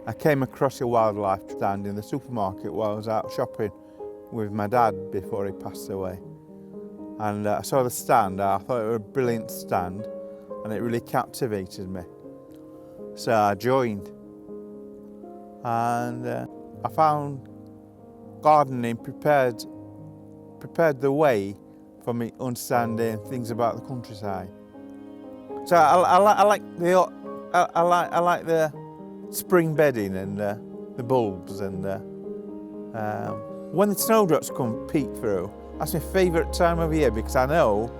I came across a wildlife stand in the supermarket while I was out shopping with my dad before he passed away. And I saw the stand, I thought it was a brilliant stand and it really captivated me. So I joined and I found gardening prepared the way for me understanding things about the countryside. So I like the spring bedding and the bulbs and when the snowdrops come peek through. That's my favourite time of year because I know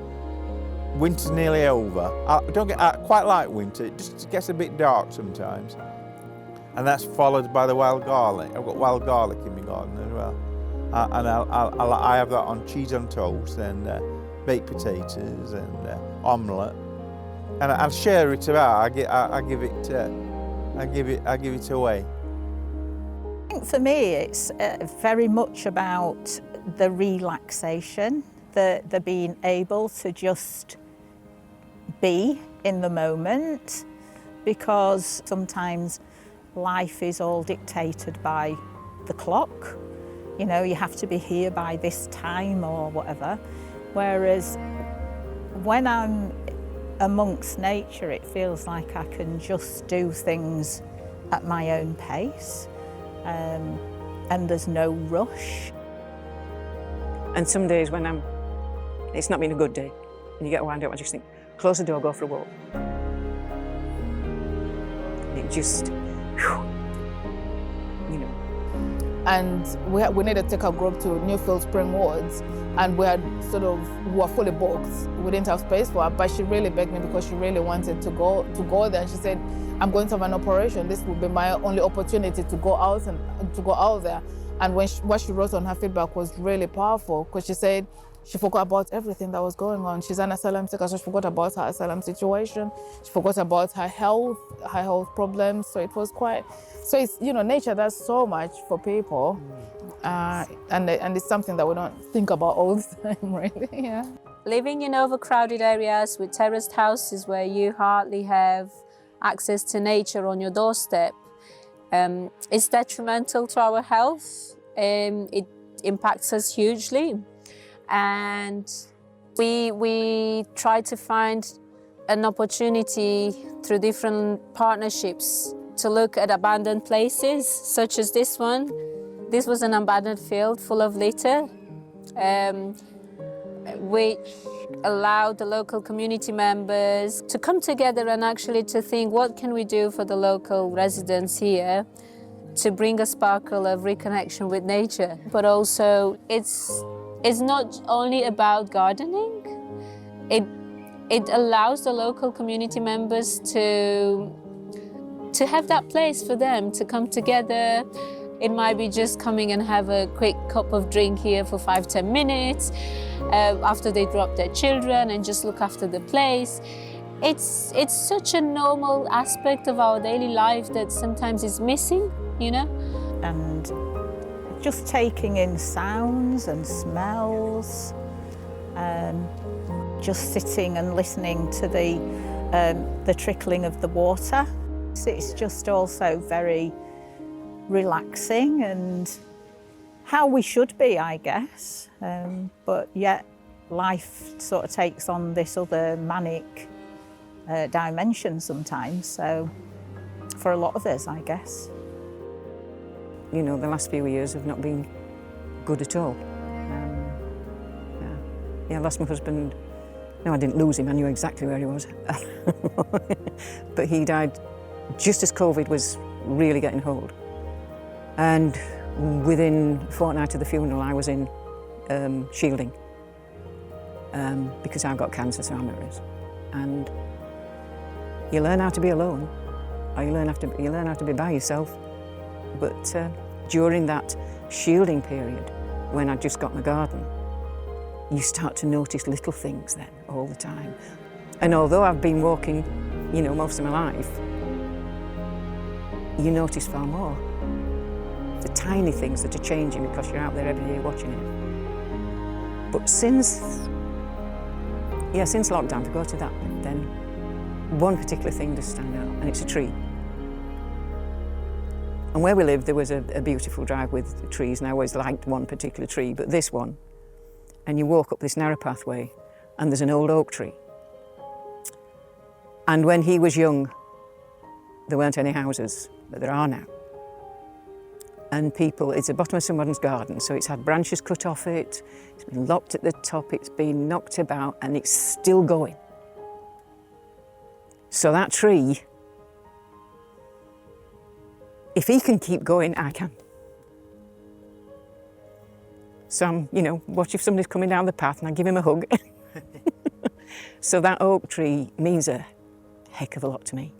winter's nearly over. I quite like winter, it just gets a bit dark sometimes. And that's followed by the wild garlic. I've got wild garlic in my garden as well. And I have that on cheese on toast and baked potatoes and omelette. And I'll share it about. I give it away. I think for me it's very much about the relaxation, the being able to just be in the moment, because sometimes life is all dictated by the clock. You know, you have to be here by this time or whatever. Whereas when I'm amongst nature, it feels like I can just do things at my own pace, and there's no rush. And some days when it's not been a good day, and you get wound up, I just think, close the door, go for a walk. It just, you know. And we needed to take our group to Newfield Spring Woods, and we were fully booked. We didn't have space for her, but she really begged me because she really wanted to go there. And she said, I'm going to have an operation. This will be my only opportunity to go out there. And what she wrote on her feedback was really powerful, because she said she forgot about everything that was going on. She's an asylum seeker, so she forgot about her asylum situation. She forgot about her health problems. So it was quite. So it's, you know, nature does so much for people, and it's something that we don't think about all the time, really. Yeah. Living in overcrowded areas with terraced houses where you hardly have access to nature on your doorstep is detrimental to our health. It impacts us hugely, and we try to find an opportunity through different partnerships to look at abandoned places, such as this one. This was an abandoned field full of litter, which allowed the local community members to come together and actually to think, what can we do for the local residents here to bring a sparkle of reconnection with nature? But also, it's not only about gardening. It allows the local community members to have that place for them to come together. It might be just coming and have a quick cup of drink here for 5-10 minutes after they drop their children and just look after the place. It's such a normal aspect of our daily life that sometimes is missing, you know? And just taking in sounds and smells, just sitting and listening to the trickling of the water. It's just also very relaxing and how we should be, I guess. But yet life sort of takes on this other manic dimension sometimes. So for a lot of us, I guess. You know, the last few years have not been good at all. I lost my husband. No, I didn't lose him, I knew exactly where he was. But he died just as COVID was really getting hold. And within a fortnight of the funeral, I was in shielding because I've got cancer, so I'm at risk. And you learn how to be alone, or you learn how to be by yourself. But during that shielding period, when I just got my garden, you start to notice little things then all the time. And although I've been walking, you know, most of my life, you notice far more. The tiny things that are changing because you're out there every day watching it. But since lockdown, to go to that, then one particular thing does stand out, and it's a tree. And where we lived, there was a beautiful drive with trees, and I always liked one particular tree, but this one. And you walk up this narrow pathway, and there's an old oak tree. And when he was young, there weren't any houses, but there are now. And people, it's the bottom of someone's garden, so it's had branches cut off it, it's been lopped at the top, it's been knocked about, and it's still going. So that tree, if he can keep going, I can. So I'm, you know, watch if somebody's coming down the path and I give him a hug. So that oak tree means a heck of a lot to me.